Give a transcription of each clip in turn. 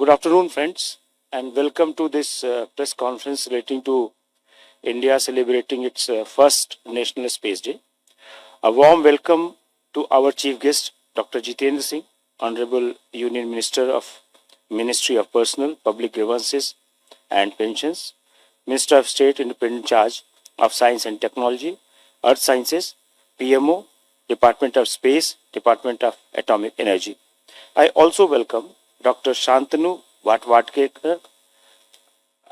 Good afternoon, friends, and welcome to this press conference relating to India celebrating its first National Space Day. A warm welcome to our chief guest, Dr. Jitendra Singh, Honorable Union Minister of Ministry of Personal, Public Grievances and Pensions, Minister of State Independent Charge of Science and Technology, Earth Sciences, PMO, Department of Space, Department of Atomic Energy. I also welcome Dr. Shantanu Vatwadekar,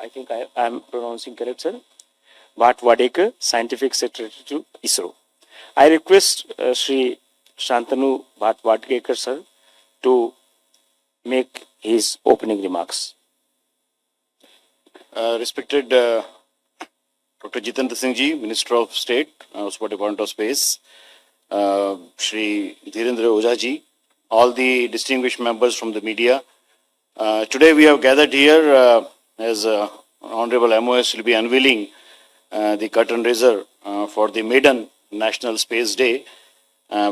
I think I am pronouncing correct, sir, Vatwadekar, Scientific Secretary to ISRO. I request Sri Shantanu Vatwadekar, sir, to make his opening remarks. Respected Dr. Jitendra Singh ji, Minister of State, Department of Space, Shri Dhirendra Ojha ji, all the distinguished members from the media. Today we have gathered here as Honorable MOS will be unveiling the curtain raiser for the maiden National Space Day,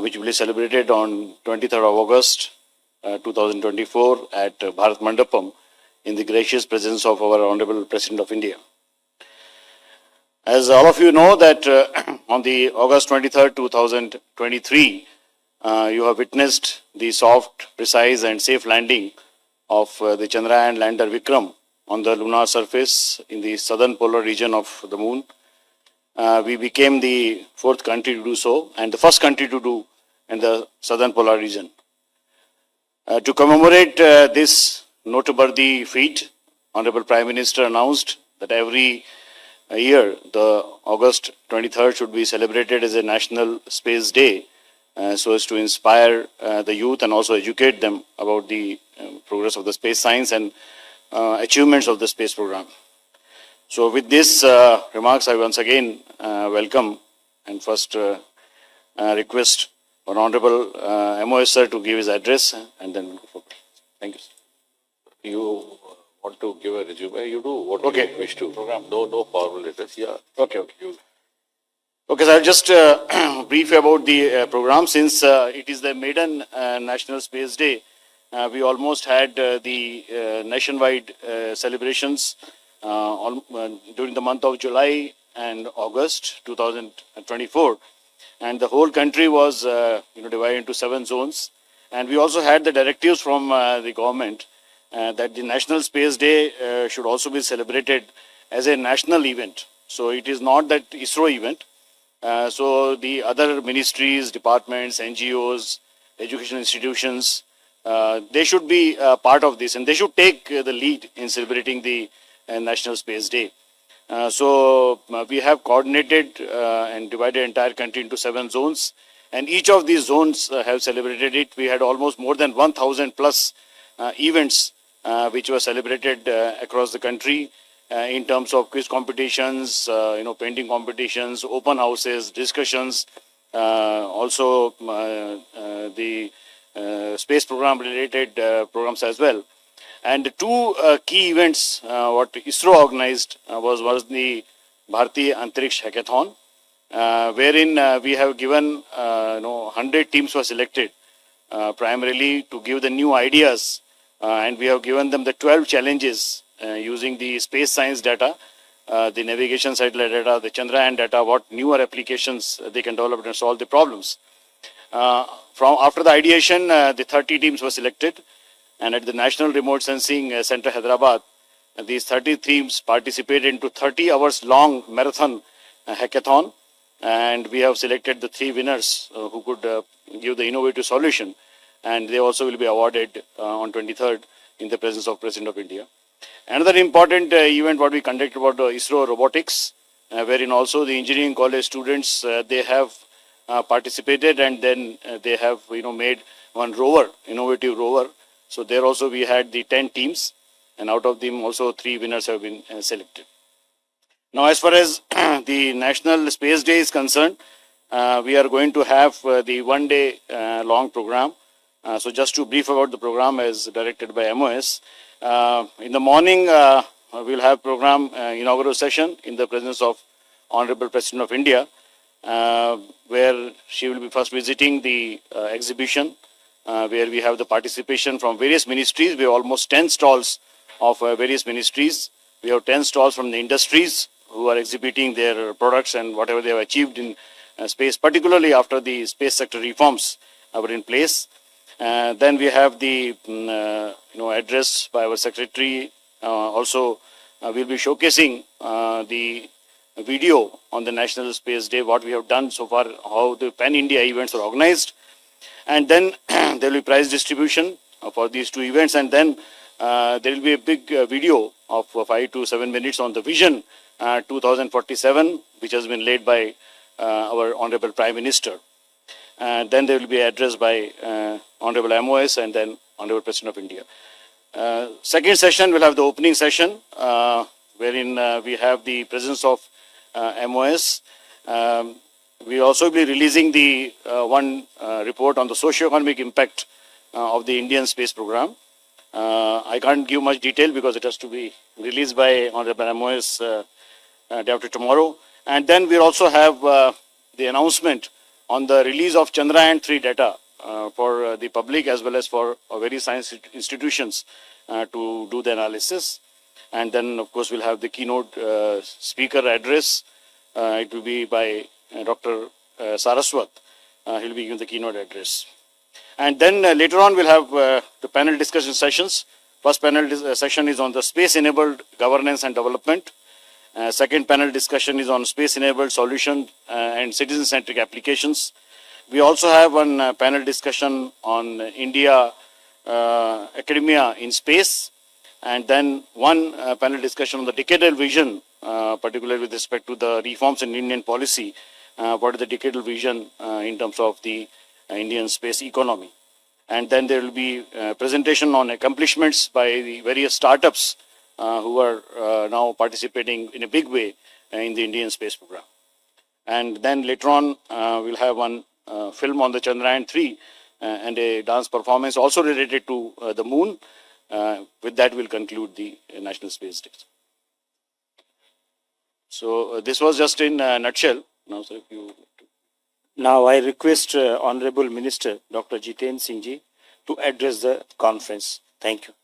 which will be celebrated on 23rd of August 2024 at Bharat Mandapam in the gracious presence of our Honorable President of India. As all of you know that on the August 23rd, 2023, you have witnessed the soft, precise and safe landing of the Chandrayaan lander Vikram on the lunar surface in the southern polar region of the moon. We became the fourth country to do so and the first country to do in the southern polar region. To commemorate this noteworthy feat, Honorable Prime Minister announced that every year the August 23rd should be celebrated as a National Space Day, so as to inspire the youth and also educate them about the progress of the space science and achievements of the space program. So with this remarks, I once again welcome and first request our Honorable MOS sir to give his address and then we'll go forward. Thank you, sir. You want to give a resume? You do what you wish to. Program. No formal address. Yeah. Okay. Okay, so I'll just brief about the program. Since it is the maiden National Space Day, we almost had the nationwide celebrations during the month of July and August 2024. And the whole country was divided into 7 zones. And we also had the directives from the government that the National Space Day should also be celebrated as a national event. So it is not that ISRO event. So the other ministries, departments, NGOs, education institutions, they should be part of this and they should take the lead in celebrating the National Space Day. So we have coordinated and divided the entire country into 7 zones and each of these zones have celebrated it. We had almost more than 1,000 plus events which were celebrated across the country. In terms of quiz competitions, painting competitions, open houses, discussions, also the space program related programs as well. And 2 key events what ISRO organized was the Bharatiya Antariksh Hackathon, wherein we have given 100 teams were selected primarily to give the new ideas and we have given them the 12 challenges using the space science data, the navigation satellite data, the Chandrayaan data, what newer applications they can develop and solve the problems. After the ideation, the 30 teams were selected and at the National Remote Sensing Center, Hyderabad, these 30 teams participated into 30 hours long marathon hackathon and we have selected the 3 winners who could give the innovative solution and they also will be awarded on 23rd in the presence of President of India. Another important event what we conducted about ISRO robotics, wherein also the engineering college students they have participated and then they have made one rover, innovative rover. So there also we had the 10 teams and out of them also 3 winners have been selected. Now as far as the National Space Day is concerned, we are going to have the 1-day long program. So just to brief about the program as directed by MOS. In the morning, we'll have program inaugural session in the presence of Honorable President of India, where she will be first visiting the exhibition where we have the participation from various ministries. We have almost 10 stalls of various ministries. We have 10 stalls from the industries who are exhibiting their products and whatever they have achieved in space, particularly after the space sector reforms were in place. Then we have the address by our secretary. Also, we'll be showcasing the video on the National Space Day, what we have done so far, how the Pan-India events are organized. And then there will be prize distribution for these two events. And then there will be a big video of 5 to 7 minutes on the Vision 2047, which has been led by our Honorable Prime Minister. Then there will be address by Honorable MOS and then Honorable President of India. Second session will have the opening session, wherein we have the presence of MOS. We also be releasing the one report on the socio-economic impact of the Indian space program. I can't give much detail because it has to be released by Honorable MOS day after tomorrow. And then we also have the announcement on the release of Chandrayaan-3 data for the public as well as for various science institutions to do the analysis. And then, of course, we'll have the keynote speaker address. It will be by Dr. Saraswat. He'll be giving the keynote address. And then later on, we'll have the panel discussion sessions. First panel session is on the space-enabled governance and development. Second panel discussion is on space-enabled solution and citizen-centric applications. We also have one panel discussion on India academia in space, and then one panel discussion on the decadal vision, particularly with respect to the reforms in Indian policy. What is the decadal vision in terms of the Indian space economy? And then there will be a presentation on accomplishments by the various startups who are now participating in a big way in the Indian space program. And then later on, we'll have one film on the Chandrayaan-3 and a dance performance also related to the moon. With that, we'll conclude the National Space Day. So this was just in a nutshell. Now, sir, if you... Now I request Honorable Minister Dr. Jiten Singh Ji to address the conference. Thank you.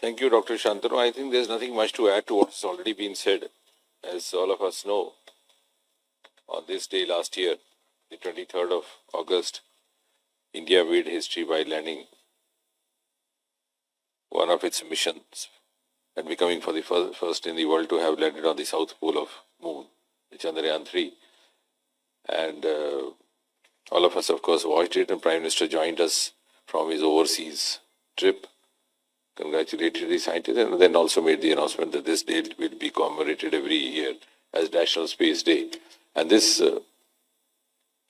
Thank you, Dr. Shantanu. I think there's nothing much to add to what has already been said. As all of us know, on this day last year, the 23rd of August, India made history by landing one of its missions and becoming for the first in the world to have landed on the south pole of moon, the Chandrayaan-3. And all of us, of course, watched it, and Prime Minister joined us from his overseas trip, congratulated the scientists, and then also made the announcement that this date will be commemorated every year as National Space Day. And this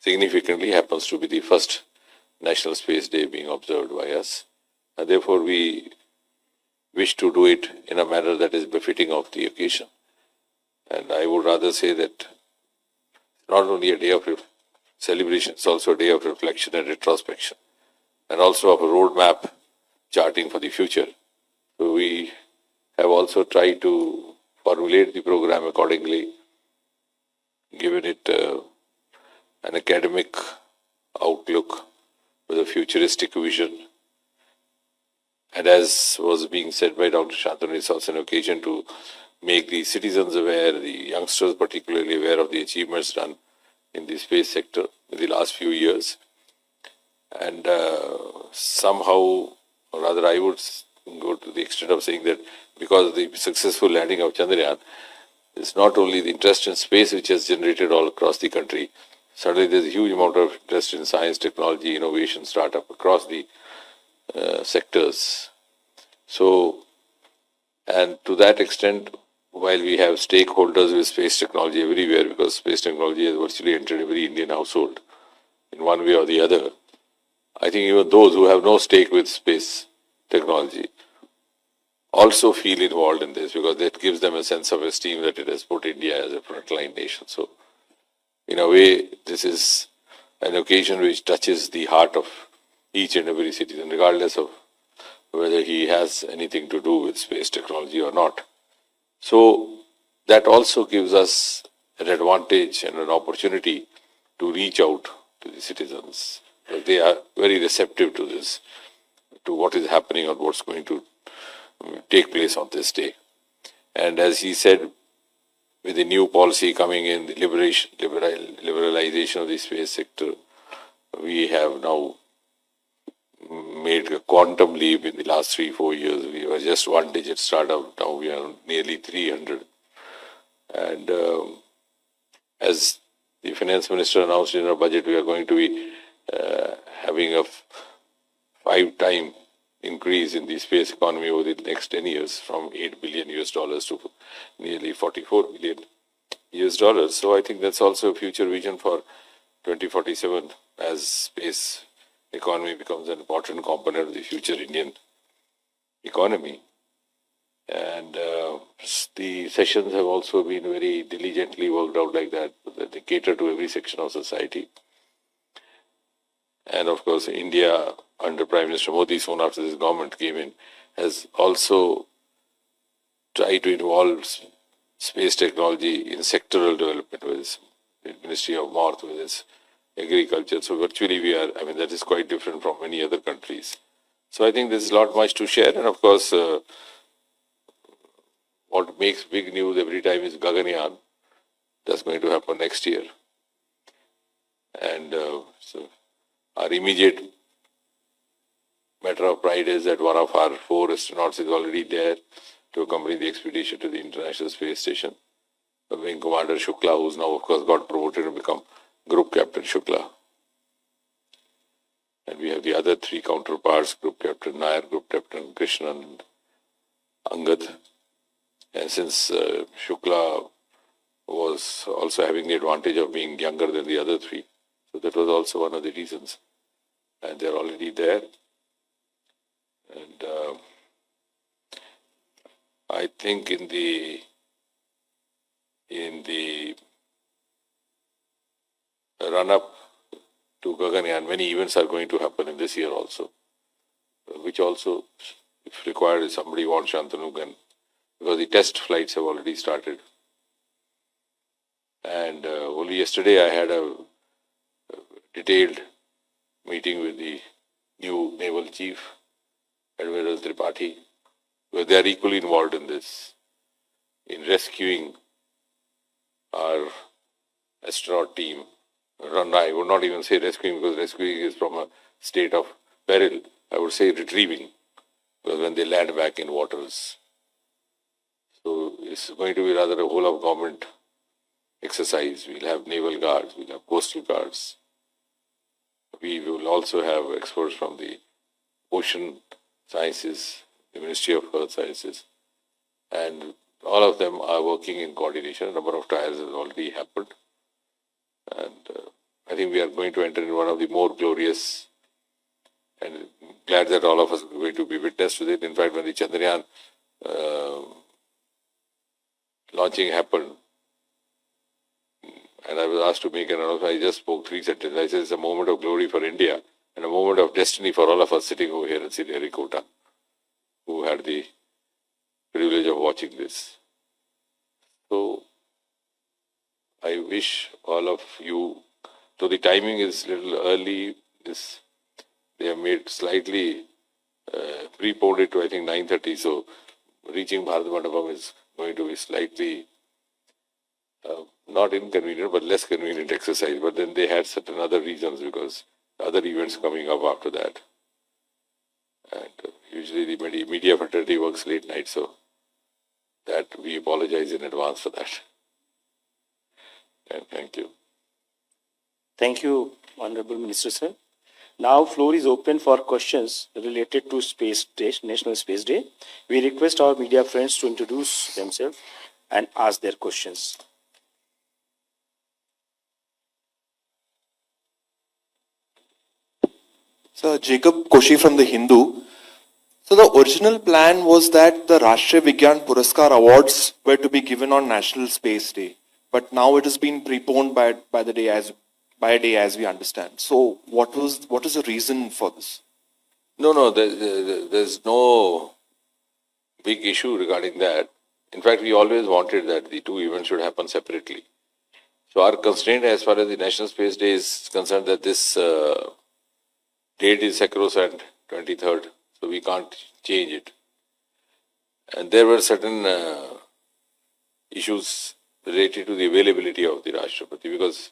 significantly happens to be the first National Space Day being observed by us. And therefore, we wish to do it in a manner that is befitting of the occasion. And I would rather say that it's not only a day of celebration, it's also a day of reflection and retrospection, and also of a roadmap charting for the future. So we have also tried to formulate the program accordingly, given it an academic outlook with a futuristic vision. And as was being said by Dr. Shantanu, it's also an occasion to make the citizens aware, the youngsters particularly aware of the achievements done in the space sector in the last few years. And somehow, or rather I would go to the extent of saying that because of the successful landing of Chandrayaan, it's not only the interest in space which has generated all across the country. Suddenly there's a huge amount of interest in science, technology, innovation, startup across the sectors. So, and to that extent, while we have stakeholders with space technology everywhere, because space technology has virtually entered every Indian household in one way or the other, I think even those who have no stake with space technology also feel involved in this, because that gives them a sense of esteem that it has put India as a frontline nation. So, in a way, this is an occasion which touches the heart of each and every citizen, regardless of whether he has anything to do with space technology or not. So, that also gives us an advantage and an opportunity to reach out to the citizens. They are very receptive to this, to what is happening or what's going to take place on this day. And as he said, with the new policy coming in, the liberalization of the space sector, we have now made a quantum leap in the last 3-4 years. We were just one-digit startup. Now we are nearly 300. And as the finance minister announced in our budget, we are going to be having a 5-time increase in the space economy over the next 10 years, from $8 billion to nearly $44 billion. So I think that's also a future vision for 2047, as space economy becomes an important component of the future Indian economy. And the sessions have also been very diligently worked out like that they cater to every section of society. And of course, India, under Prime Minister Modi, soon after this government came in, has also tried to involve space technology in sectoral development with the Ministry of Marth, with its agriculture. So virtually that is quite different from many other countries. So I think there's a lot much to share. And of course, what makes big news every time is Gaganyaan. That's going to happen next year. And so our immediate matter of pride is that one of our 4 astronauts is already there to accompany the expedition to the International Space Station. The Wing Commander Shukla, who's now, of course, got promoted and become Group Captain Shukla. And we have the other 3 counterparts, Group Captain Nair, Group Captain Krishnan, and Angad. And since Shukla was also having the advantage of being younger than the other 3, so that was also one of the reasons. And they're already there. And I think in the run-up to Gaganyaan, many events are going to happen in this year also, which also, if required, if somebody wants Shantanu can, because the test flights have already started. And only yesterday I had a detailed meeting with the new naval chief, Admiral Tripathi, where they are equally involved in this, in rescuing our astronaut team. I would not even say rescuing, because rescuing is from a state of peril. I would say retrieving, because when they land back in waters. So it's going to be rather a whole of government exercise. We'll have naval guards, we'll have coastal guards. We will also have experts from the ocean sciences, the Ministry of Earth Sciences, and all of them are working in coordination. A number of trials has already happened. And I think we are going to enter in one of the more glorious, and glad that all of us are going to be witness to it. In fact, when the Chandrayaan launching happened, and I was asked to make an announcement, I just spoke 3 sentences. I said it's a moment of glory for India and a moment of destiny for all of us sitting over here in Sriharikota, who had the privilege of watching this. So I wish all of you, so the timing is a little early, they have made slightly, preponed it to I think 9:30, so reaching Bharat Mandapam is going to be slightly, not inconvenient, but less convenient exercise. But then they had certain other reasons, because other events coming up after that. And usually the media fraternity works late night, so that we apologize in advance for that. And thank you. Thank you, Honorable Minister, sir. Now, floor is open for questions related to Space Day, National Space Day. We request our media friends to introduce themselves and ask their questions. So, Jacob Koshi from the Hindu. So, the original plan was that the Rashtriya Vigyan Puraskar Awards were to be given on National Space Day, but now it has been preponed by a day as we understand. So, what is the reason for this? No, there's no big issue regarding that. In fact, we always wanted that the 2 events should happen separately. So our constraint as far as the National Space Day is concerned that this date is sacrosanct, 23rd, so we can't change it. And there were certain issues related to the availability of the Rashtrapati, because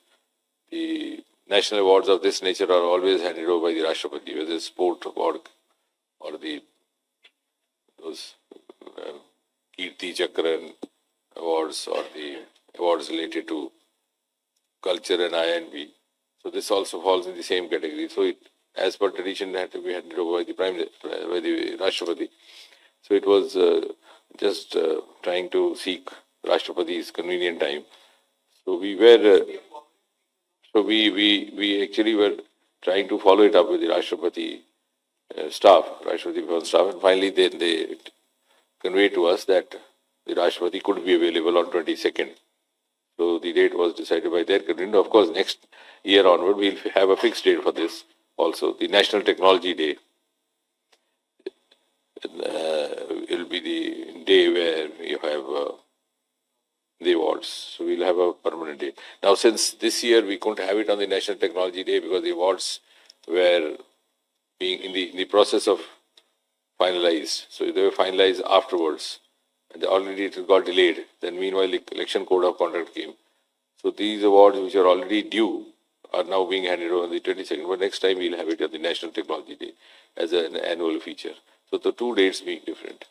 the national awards of this nature are always handed over by the Rashtrapati, whether it's sport award or those Kirti Chakra awards or the awards related to culture and I&B. So this also falls in the same category. So it, as per tradition, had to be handed over by the Rashtrapati. So it was just trying to seek Rashtrapati's convenient time. So we were, we actually were trying to follow it up with the Rashtrapati staff, Rashtrapati Bhavan staff, and finally then they conveyed to us that the Rashtrapati could be available on 22nd. So the date was decided by their convenient. Of course, next year onward, we'll have a fixed date for this also. The National Technology Day will be the day where you have the awards. So we'll have a permanent date. Now, since this year we couldn't have it on the National Technology Day because the awards were being in the process of finalized. So they were finalized afterwards. And already it got delayed. Then meanwhile the election code of conduct came. So these awards which are already due are now being handed over on the 22nd. But next time we'll have it on the National Technology Day as an annual feature. So the two dates being different.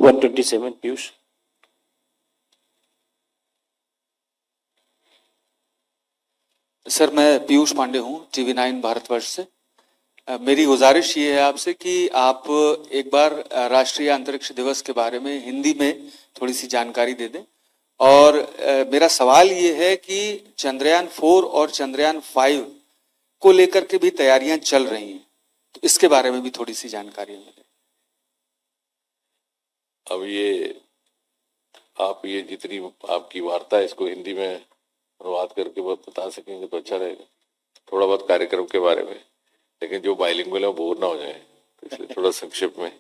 127, Piyush. Sir, मैं पीयूष पांडे हूं, TV9 Bharatvarsh से। मेरी गुजारिश ये है आपसे कि आप एक बार राष्ट्रीय अंतरिक्ष दिवस के बारे में हिंदी में थोड़ी सी जानकारी दे दें। और मेरा सवाल ये है कि चंद्रयान 4 और चंद्रयान 5 को लेकर के भी तैयारियां चल रही हैं, तो इसके बारे में भी थोड़ी सी जानकारी मिले। अब ये आप ये जितनी आपकी वार्ता है इसको हिंदी में अनुवाद करके बता सकेंगे तो अच्छा रहेगा, थोड़ा बहुत कार्यक्रम के बारे में, लेकिन जो बाइलिंगुअल है वो बोर ना हो जाए, तो इसलिए थोड़ा संक्षिप्त में।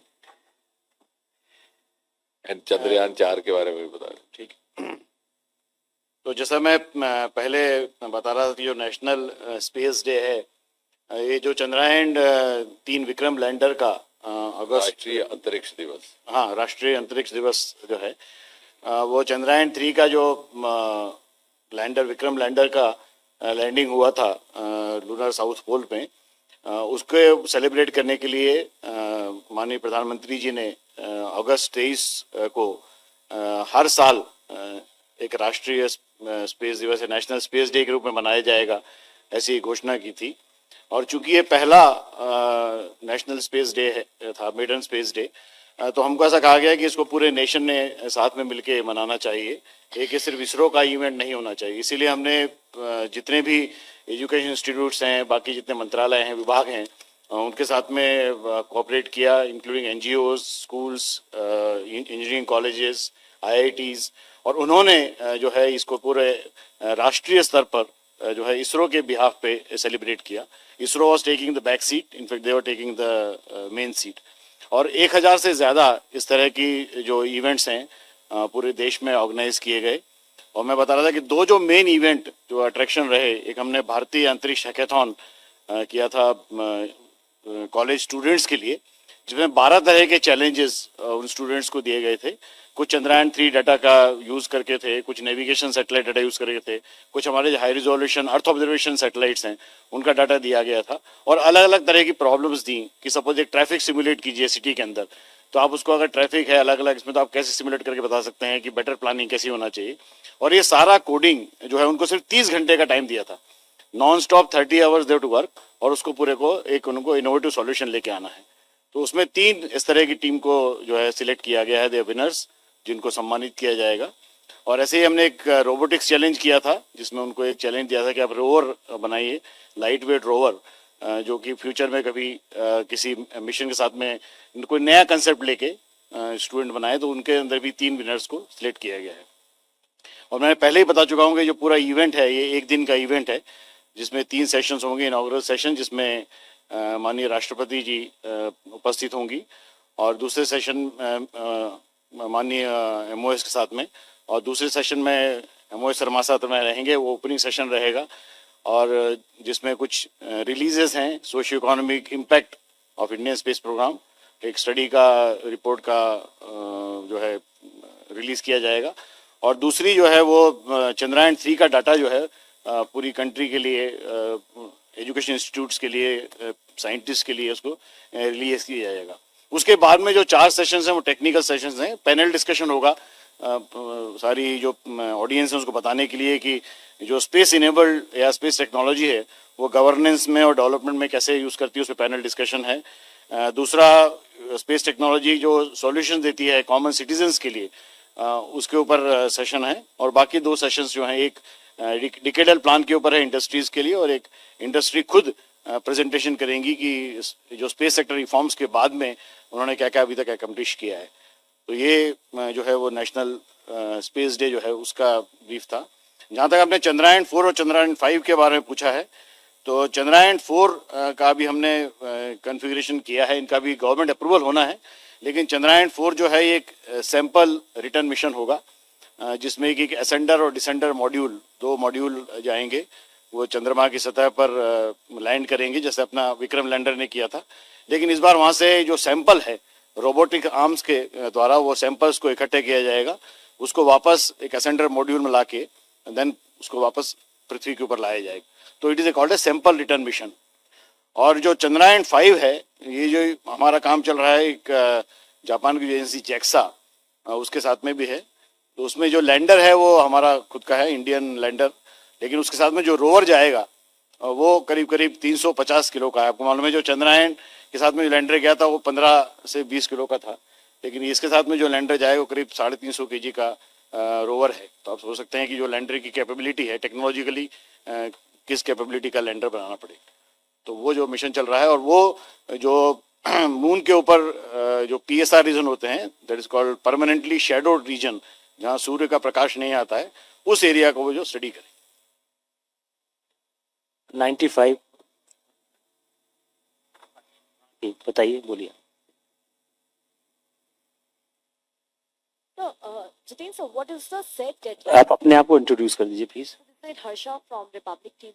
एंड चंद्रयान 4 के बारे में भी बता दें। ठीक। तो जैसा मैं पहले बता रहा था कि जो नेशनल स्पेस डे है, ये जो चंद्रयान 3 विक्रम लैंडर का अगस्त, राष्ट्रीय अंतरिक्ष दिवस, हाँ, राष्ट्रीय अंतरिक्ष दिवस जो है, वो चंद्रयान 3 का जो लैंडर, विक्रम लैंडर का लैंडिंग हुआ था लूनर साउथ पोल में, उसको सेलिब्रेट करने के लिए माननीय प्रधानमंत्री जी ने अगस्त 23 को हर साल एक राष्ट्रीय स्पेस दिवस है, नेशनल स्पेस डे के रूप में मनाया जाएगा, ऐसी घोषणा की थी। और चूंकि ये पहला नेशनल स्पेस डे था, मेडन स्पेस डे, तो हमको ऐसा कहा गया कि इसको पूरे नेशन ने साथ में मिलके मनाना चाहिए, एक सिर्फ इसरो का इवेंट नहीं होना चाहिए। इसीलिए हमने जितने भी एजुकेशन इंस्टीट्यूट्स हैं, बाकी जितने मंत्रालय हैं, विभाग हैं, उनके साथ में कोऑपरेट किया, including NGOs, schools, engineering colleges, IITs, और उन्होंने जो है इसको पूरे राष्ट्रीय स्तर पर जो है इसरो के बिहाफ पे सेलिब्रेट किया। ISRO was taking the back seat, in fact they were taking the main seat. और 1000 से ज़्यादा इस तरह की जो इवेंट्स हैं पूरे देश में ऑर्गेनाइज किए गए। और मैं बता रहा था कि 2 जो मेन इवेंट जो अट्रैक्शन रहे, एक हमने भारतीय अंतरिक्ष हैकाथॉन किया था कॉलेज स्टूडेंट्स के लिए, जिसमें 12 तरह के चैलेंजेस उन स्टूडेंट्स को दिए गए थे। कुछ चंद्रयान 3 डाटा का यूज़ करके थे, कुछ नेविगेशन सैटेलाइट डाटा यूज़ करके थे, कुछ हमारे high resolution earth observation satellites हैं उनका डाटा दिया गया था। और अलग अलग तरह की प्रॉब्लम्स दी कि सपोज एक ट्रैफिक सिमुलेट कीजिए सिटी के अंदर, तो आप उसको अगर ट्रैफिक है अलग अलग इसमें, तो आप कैसे सिमुलेट करके बता सकते हैं कि बेटर प्लानिंग कैसी होना चाहिए। और ये सारा कोडिंग जो है उनको सिर्फ 30 घंटे का टाइम दिया था, नॉन स्टॉप 30 आवर्स देव टू वर्क, और उसको पूरे को एक उनको इनोवेटिव सॉल्यूशन लेके आना है। तो उसमें 3 इस तरह की टीम को जो है सिलेक्ट किया गया है, द विनर्स, जिनको सम्मानित किया जाएगा। और ऐसे ही हमने एक रोबोटिक्स चैलेंज किया था, जिसमें उनको एक चैलेंज दिया था कि आप रोवर बनाइए, लाइट वेट रोवर, जो कि फ्यूचर में कभी किसी मिशन के साथ में कोई नया कंसेप्ट लेके स्टूडेंट बनाए, तो उनके अंदर भी 3 विनर्स को सिलेक्ट किया गया है। और मैं पहले ही बता चुका हूँ कि जो पूरा इवेंट है ये 1 दिन का इवेंट है, जिसमें 3 सेशंस होंगे। इनॉग्रेल सेशन जिसमें माननीय राष्ट्रपति जी उपस्थित होंगी, और दूसरे सेशन माननीय MOS के साथ में, और दूसरे सेशन में मोहित शर्मा साहब में रहेंगे, वो ओपनिंग सेशन रहेगा और जिसमें कुछ रिलीजेस हैं, socio economic impact of Indian space program, एक स्टडी का रिपोर्ट का जो है रिलीज किया जाएगा। और दूसरी जो है वो चंद्रयान 3 का डाटा जो है पूरी कंट्री के लिए, एजुकेशन इंस्टीट्यूट्स के लिए, साइंटिस्ट के लिए उसको रिलीज किया जाएगा। उसके बाद में जो 4 सेशंस हैं वो टेक्निकल सेशंस हैं, पैनल डिस्कशन होगा सारी जो ऑडियंस है उसको बताने के लिए कि जो स्पेस इनेबल्ड या स्पेस टेक्नोलॉजी है वो गवर्नेंस में और डेवलपमेंट में कैसे यूज़ करती है, उस पर पैनल डिस्कशन है। दूसरा, स्पेस टेक्नोलॉजी जो सॉल्यूशन देती है कॉमन सिटीजन्स के लिए, उसके ऊपर सेशन है। और बाकी 2 सेशंस जो हैं, एक डिकेडल प्लान के ऊपर है इंडस्ट्रीज के लिए, और एक इंडस्ट्री खुद प्रेजेंटेशन करेंगी कि जो स्पेस सेक्टर रिफॉर्म्स के बाद में उन्होंने क्या क्या अभी तक एकम्प्लिश किया है। तो ये जो है वो नेशनल स्पेस डे जो है उसका ब्रीफ था। जहाँ तक आपने चंद्रयान 4 और चंद्रयान 5 के बारे में पूछा है, तो चंद्रयान 4 का भी हमने कॉन्फ़िगरेशन किया है, इनका भी गवर्नमेंट अप्रूवल होना है। लेकिन चंद्रयान 4 जो है एक सैंपल रिटर्न मिशन होगा, जिसमें एक असेंडर और डिसेंडर मॉड्यूल, 2 मॉड्यूल जाएंगे, वो चंद्रमा की सतह पर लैंड करेंगे जैसे अपना विक्रम लैंडर ने किया था। लेकिन इस बार वहाँ से जो सैंपल है रोबोटिक आर्म्स के द्वारा वो सैंपल्स को इकट्ठे किया जाएगा, उसको वापस एक असेंडर मॉड्यूल में लाके देन उसको वापस पृथ्वी के ऊपर लाया जाएगा। तो it is called a sample return mission. और जो चंद्रयान 5 है, ये जो हमारा काम चल रहा है, एक जापान की एजेंसी जेक्सा उसके साथ में भी है, तो उसमें जो लैंडर है वो हमारा खुद का है, इंडियन लैंडर। लेकिन उसके साथ में जो रोवर जाएगा वो करीब करीब 350 किलो का है। आपको मालूम है जो चंद्रयान के साथ में जो लैंडर गया था वो 15 से 20 किलो का था, लेकिन इसके साथ में जो लैंडर जाएगा वो करीब 350 kg का रोवर है। तो आप सोच सकते हैं कि जो लैंडर की कैपेबिलिटी है टेक्नोलॉजिकली, किस कैपेबिलिटी का लैंडर बनाना पड़ेगा। तो वो जो मिशन चल रहा है, और वो जो मून के ऊपर जो PSR रीजन होते हैं, that is called permanently shadowed region, जहाँ सूर्य का प्रकाश नहीं आता है, उस एरिया को वो जो स्टडी करें। 95 बताइए, बोलिए। So, Jitin, so what is the set deadline? आप अपने आप को इंट्रोड्यूस कर दीजिए please. This is Harsha from Republic TV.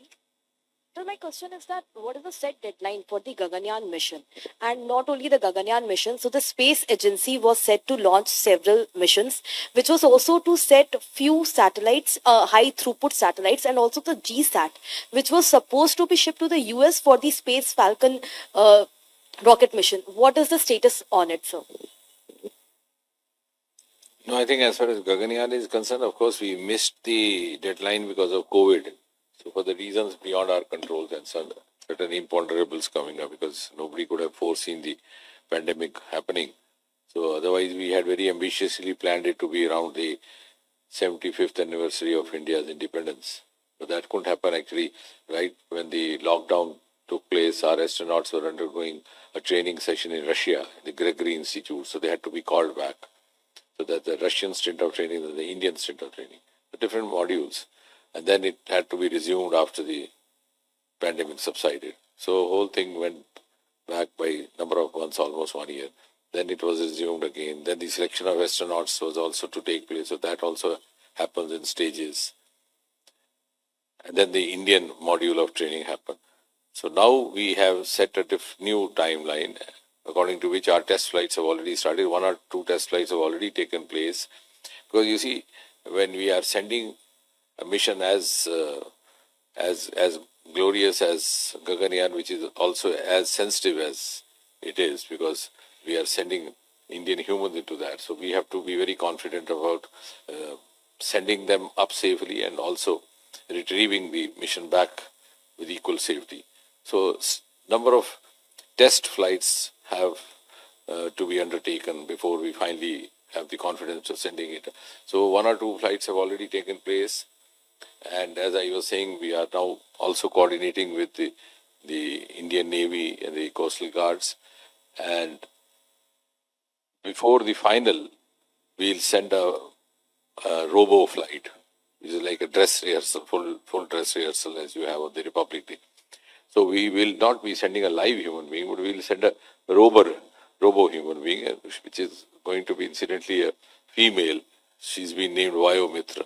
So my question is that what is the set deadline for the Gaganyaan mission? And not only the Gaganyaan mission, so the space agency was set to launch several missions, which was also to set few satellites, high throughput satellites, and also the GSAT, which was supposed to be shipped to the US for the Space Falcon rocket mission. What is the status on it, sir? No, I think as far as Gaganyaan is concerned, of course, we missed the deadline because of COVID. So for the reasons beyond our controls and certain imponderables coming up, because nobody could have foreseen the pandemic happening. So otherwise, we had very ambitiously planned it to be around the 75th anniversary of India's independence. But that couldn't happen actually. Right when the lockdown took place, our astronauts were undergoing a training session in Russia, the Gregory Institute. So they had to be called back. So that the Russian stint of training and the Indian stint of training, the different modules. And then it had to be resumed after the pandemic subsided. So whole thing went back by number of months, almost 1 year. Then it was resumed again. Then the selection of astronauts was also to take place. So that also happens in stages. And then the Indian module of training happened. So now we have set a new timeline, according to which our test flights have already started. 1 or 2 test flights have already taken place. Because you see, when we are sending a mission as glorious as Gaganyaan, which is also as sensitive as it is, because we are sending Indian humans into that. So we have to be very confident about sending them up safely and also retrieving the mission back with equal safety. So number of test flights have to be undertaken before we finally have the confidence of sending it. So 1 or 2 flights have already taken place. And as I was saying, we are now also coordinating with the Indian Navy and the Coastal Guards. And before the final, we'll send a robo flight, which is like a dress rehearsal, full dress rehearsal as you have on the Republic Day. So we will not be sending a live human being, but we will send a robo human being, which is going to be incidentally a female. She's been named Vayo Mitra.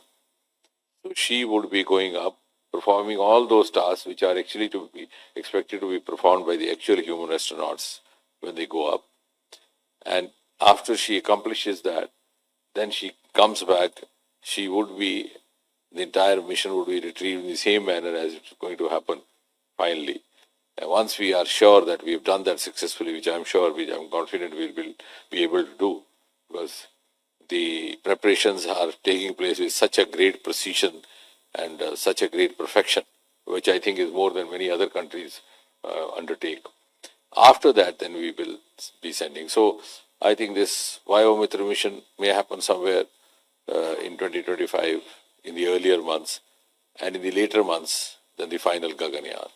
So she would be going up, performing all those tasks which are actually to be expected to be performed by the actual human astronauts when they go up. And after she accomplishes that, then she comes back. She would be, the entire mission would be retrieved in the same manner as it's going to happen finally. And once we are sure that we have done that successfully, which I'm sure, which I'm confident we will be able to do, because the preparations are taking place with such a great precision and such a great perfection, which I think is more than many other countries undertake. After that, then we will be sending. So I think this Vayomitra mission may happen somewhere in 2025, in the earlier months, and in the later months, then the final Gaganyaan.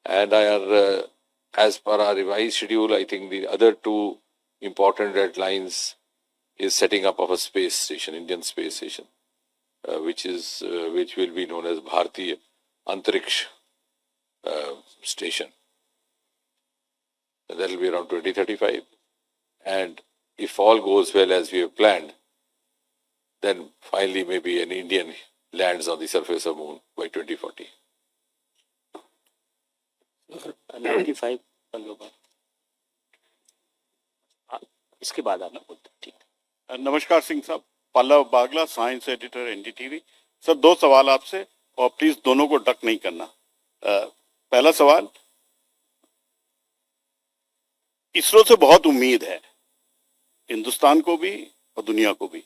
And as per our revised schedule, I think the other two important deadlines is setting up of a space station, Indian space station, which will be known as Bharatiya Antariksh Station. That will be around 2035. And if all goes well as we have planned, then finally maybe an Indian lands on the surface of moon by 2040. 95 इसके बाद आना बोलते ठीक है। नमस्कार सिंह साहब, पल्लव बागला, science editor NDTV. Sir, दो सवाल आपसे, और प्लीज दोनों को डक नहीं करना। पहला सवाल, इसरो से बहुत उम्मीद है, हिंदुस्तान को भी और दुनिया को भी।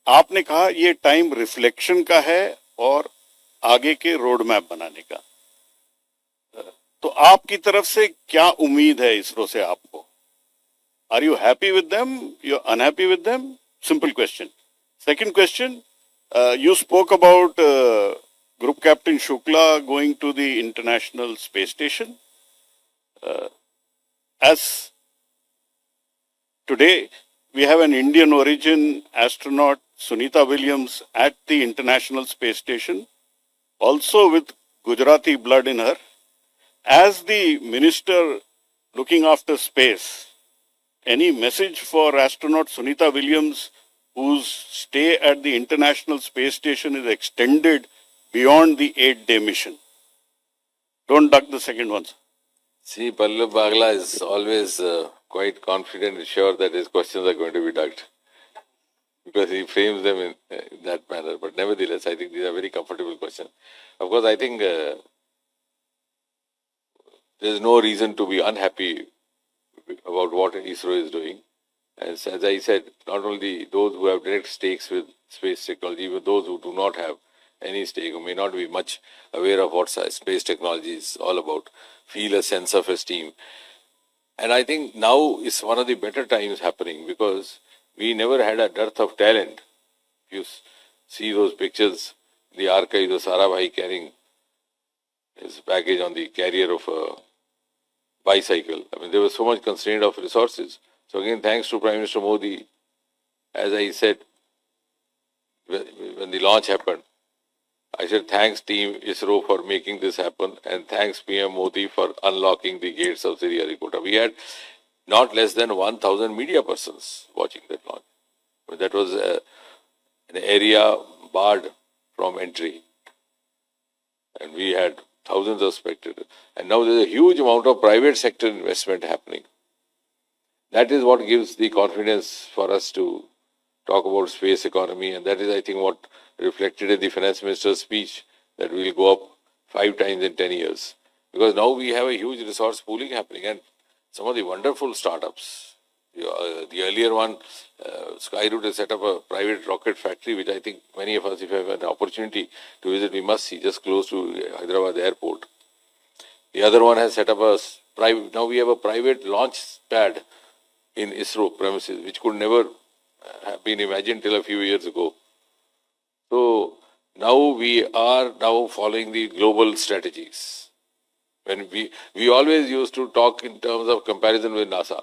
आपने कहा ये टाइम रिफ्लेक्शन का है और आगे के रोड मैप बनाने का, तो आपकी तरफ से क्या उम्मीद है इसरो से आपको? Are you happy with them? You're unhappy with them? Simple question. Second question, you spoke about Group Captain Shukla going to the International Space Station. As today, we have an Indian origin astronaut, Sunita Williams, at the International Space Station, also with Gujarati blood in her. As the minister looking after space, any message for astronaut Sunita Williams, whose stay at the International Space Station is extended beyond the 8-day mission? Don't duck the second one, sir. See, Pallav Bagla is always quite confident and sure that his questions are going to be ducked, because he frames them in that manner. But nevertheless, I think these are very comfortable questions. Of course, I think there is no reason to be unhappy about what ISRO is doing. As I said, not only those who have direct stakes with space technology, but those who do not have any stake, who may not be much aware of what space technology is all about, feel a sense of esteem. And I think now is one of the better times happening, because we never had a dearth of talent. You see those pictures in the archives of Sarabhai carrying his baggage on the carrier of a bicycle. I mean, there was so much constraint of resources. So again, thanks to Prime Minister Modi, as I said, when the launch happened, I said, thanks Team ISRO for making this happen, and thanks PM Modi for unlocking the gates of Sriharikota. We had not less than 1,000 media persons watching that launch. But that was an area barred from entry. And we had thousands of spectators. And now there's a huge amount of private sector investment happening. That is what gives the confidence for us to talk about space economy. And that is, I think, what reflected in the finance minister's speech, that we will go up 5 times in 10 years. Because now we have a huge resource pooling happening, and some of the wonderful startups. The earlier one, Skyroot has set up a private rocket factory, which I think many of us, if we have an opportunity to visit, we must see, just close to Hyderabad airport. The other one has set up a private, now we have a private launch pad in ISRO premises, which could never have been imagined till a few years ago. So now we are now following the global strategies. When we always used to talk in terms of comparison with NASA.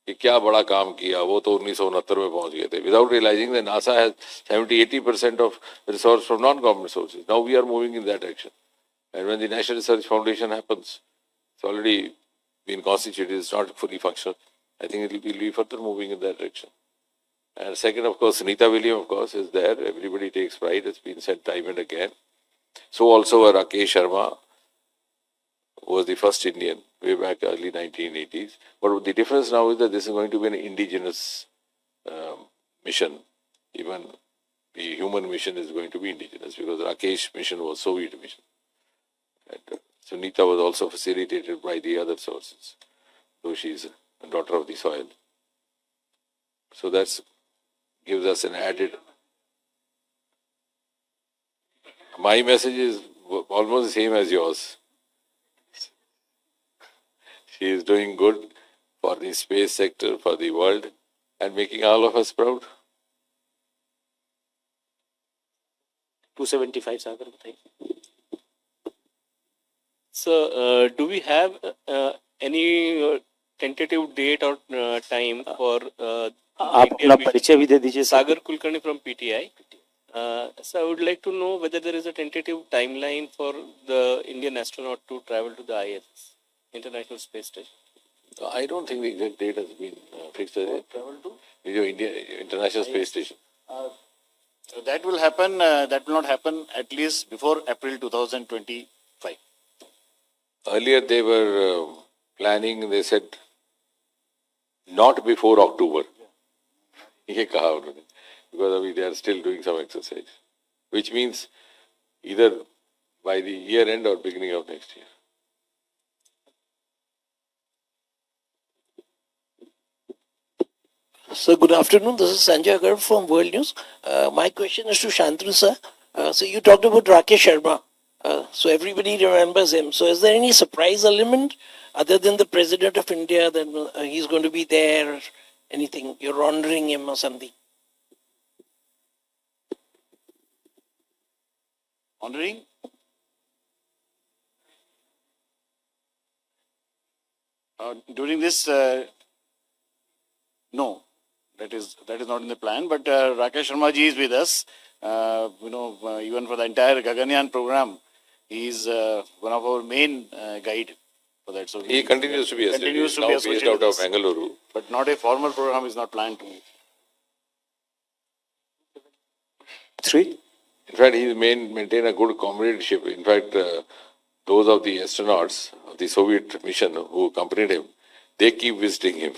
कि क्या बड़ा काम किया, वो तो 1969 में पहुंच गए थे, without realizing that NASA has 70-80% of resource from non-government sources. Now we are moving in that direction. And when the National Research Foundation happens, it's already been constituted, it's not fully functional. I think it will be further moving in that direction. And second, of course, Sunita William, of course, is there. Everybody takes pride. It's been said time and again. So also Rakesh Sharma was the first Indian way back early 1980s. But the difference now is that this is going to be an indigenous mission. Even the human mission is going to be indigenous because Rakesh mission was Soviet mission. And Sunita was also facilitated by the other sources, though she is a daughter of the soil. So that gives us an added. My message is almost the same as yours. She is doing good for the space sector, for the world, and making all of us proud. 275 Sagar बताइए. So, do we have any tentative date or time for आप Indian अपना mission? परिचय भी दे दीजिए. Sagar Kulkarni from PTI. So, I would like to know whether there is a tentative timeline for the Indian astronaut to travel to the ISS, International Space Station. I don't think the exact date has been fixed. Travel to India International Space Station. That will happen, that will not happen at least before April 2025. Earlier they were planning, they said, not before October. ये कहा उन्होंने. Because I mean, they are still doing some exercise. Which means either by the year end or beginning of next year. So good afternoon. This is Sanjay Agar from World News. My question is to Shantanu sir. So you talked about Rakesh Sharma. So everybody remembers him. So is there any surprise element other than the President of India that he's going to be there? Or anything you're honoring him or something? Honoring? During this, no, that is not in the plan. But Rakesh Sharma ji is with us. Even for the entire Gaganyaan program, he is one of our main guide for that. So He continues to be continues to now be based associated out with of us. Bengaluru. But not a formal program is not planned to. 3. In fact, he maintained a good comradeship. In fact, those of the astronauts of the Soviet mission who accompanied him, they keep visiting him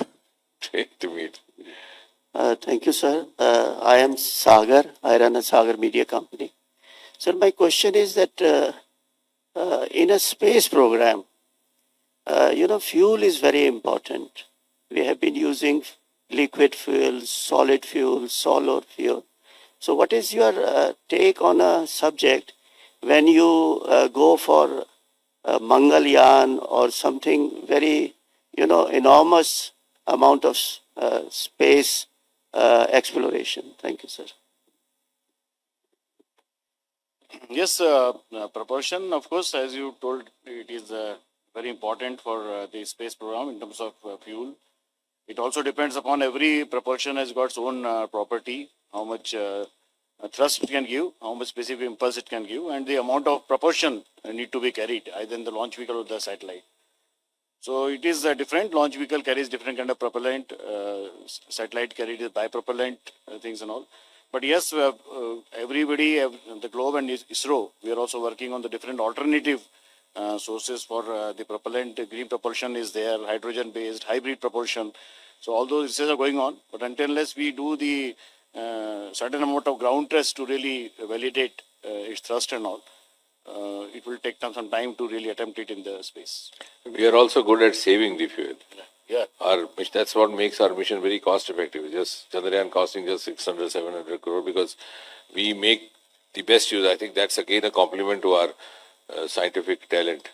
to meet. Thank you, sir. I am Sagar. I run a Sagar Media Company. Sir, my question is that in a space program, fuel is very important. We have been using liquid fuel, solid fuel, solar fuel. So what is your take on a subject when you go for Mangalyaan or something very, enormous amount of space exploration? Thank you, sir. Yes, propulsion, of course, as you told, it is very important for the space program in terms of fuel. It also depends upon every propulsion has got its own property, how much thrust it can give, how much specific impulse it can give, and the amount of propulsion need to be carried, either in the launch vehicle or the satellite. So it is different. Launch vehicle carries different kind of propellant. Satellite carries bipropellant things and all. But yes, everybody, the globe and ISRO, we are also working on the different alternative sources for the propellant. Green propulsion is there, hydrogen-based, hybrid propulsion. So all those research are going on. But unless we do the certain amount of ground test to really validate its thrust and all, it will take some time to really attempt it in the space. We are also good at saving the fuel. Yeah. That's what makes our mission very cost effective. Just Chandrayaan costing just 600, 700 crore because we make the best use. I think that's again a compliment to our scientific talent.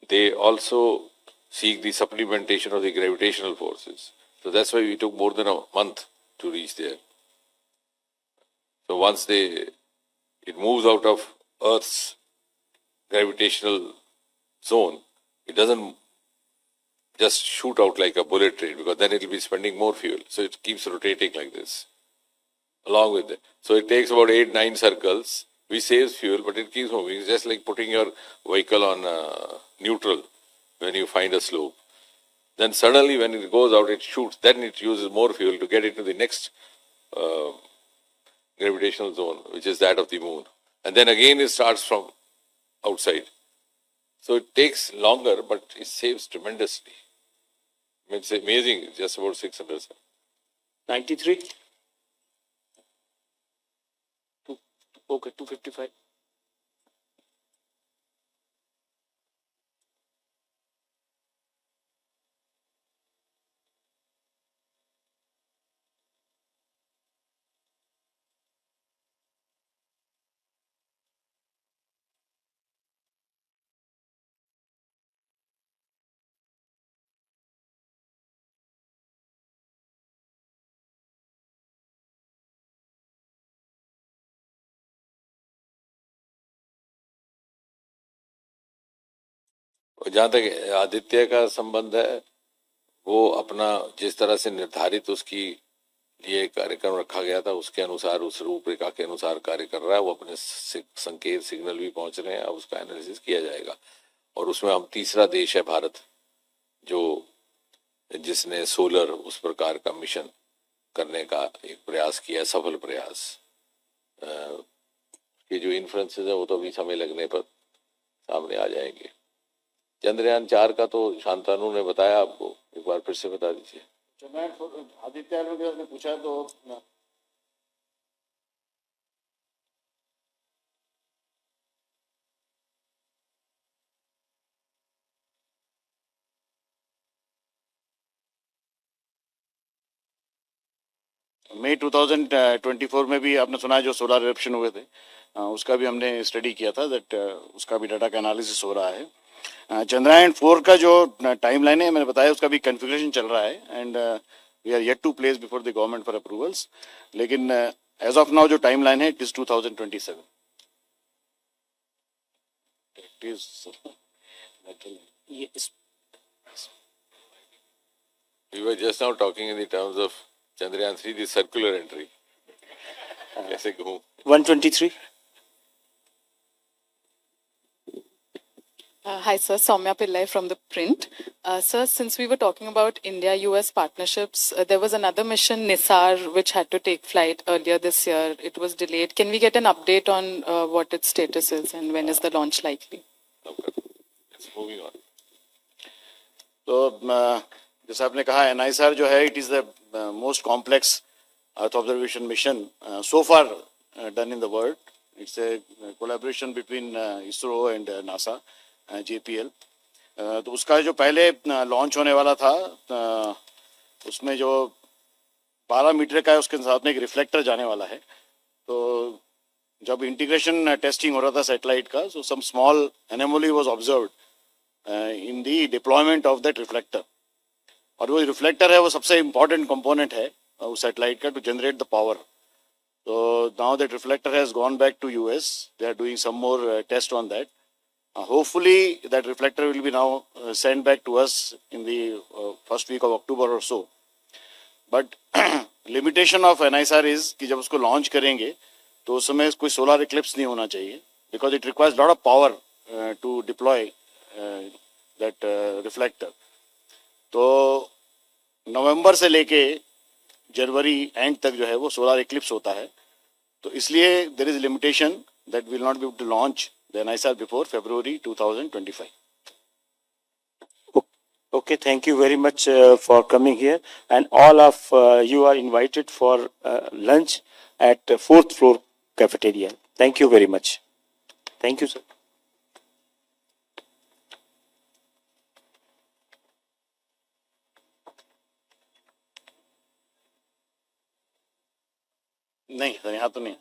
They also seek the supplementation of the gravitational forces. So that's why we took more than a month to reach there. So once it moves out of Earth's gravitational zone, it doesn't just shoot out like a bullet train because then it will be spending more fuel. So it keeps rotating like this along with it. So it takes about 8-9 circles, which saves fuel, but it keeps moving. It's just like putting your vehicle on neutral when you find a slope. Then suddenly when it goes out, it shoots. Then it uses more fuel to get into the next gravitational zone, which is that of the moon. And then again it starts from outside. So it takes longer, but it saves tremendously. It's amazing, just about 600. 93. Okay, 255. जहाँ तक आदित्य का संबंध है, वो अपना जिस तरह से निर्धारित उसकी लिए कार्यक्रम रखा गया था, उसके अनुसार, उस रूपरेखा के अनुसार कार्य कर रहा है। वो अपने संकेत सिग्नल भी पहुंच रहे हैं, अब उसका एनालिसिस किया जाएगा। और उसमें हम तीसरा देश है भारत, जो जिसने सोलर उस प्रकार का मिशन करने का एक प्रयास किया, सफल प्रयास। ये जो इन्फ्लुएंसेस है वो तो अभी समय लगने पर सामने आ जाएंगे। चंद्रयान 4 का तो शांतनु ने बताया आपको, एक बार फिर से बता दीजिए। आदित्य ने पूछा तो मई 2024 में भी आपने सुना है जो सोलर इरप्शन हुए थे, उसका भी हमने स्टडी किया था, दैट उसका भी डाटा का एनालिसिस हो रहा है। चंद्रयान 4 का जो टाइमलाइन है मैंने बताया, उसका भी कन्फिगरेशन चल रहा है and we are yet to place before the government for approvals. लेकिन एज ऑफ नाउ जो टाइमलाइन है it is 2027। It is We were just now talking in the terms of Chandrayaan 3, the circular entry. कैसे कहूँ? 123. Hi, sir. Soumya Pillai from The Print. Sir, since we were talking about India-US partnerships, there was another mission, Nisar, which had to take flight earlier this year. It was delayed. Can we get an update on what its status is and when is the launch likely? Okay. It's moving on. तो जैसे आपने कहा, NISR जो है, it is the most complex earth observation mission so far done in the world. It's a collaboration between ISRO and NASA JPL. तो उसका जो पहले लॉन्च होने वाला था, उसमें जो 12 मीटर का है, उसके साथ में एक रिफ्लेक्टर जाने वाला है. तो जब इंटीग्रेशन टेस्टिंग हो रहा था सैटेलाइट का, so some small anomaly was observed in the deployment of that reflector. और वो रिफ्लेक्टर है, वो सबसे इम्पोर्टेंट कंपोनेंट है उस सैटेलाइट का to generate the power. So now that reflector has gone back to US. They are doing some more test on that. Hopefully that reflector will be now sent back to us in the first week of October or so. But limitation of NISR is कि जब उसको launch करेंगे तो उस समय कोई solar Eclipse नहीं होना चाहिए, because it requires lot of power to deploy that reflector. तो नवंबर से लेके जनवरी एंड तक जो है वो सोलर इक्लिप्स होता है. तो इसलिए there is limitation that will not be able to launch the NISR before February 2025. Okay, thank you very much for coming here, and all of you are invited for lunch at 4th floor cafeteria. Thank you very much. Thank you, sir. नहीं sir, यहाँ तो नहीं.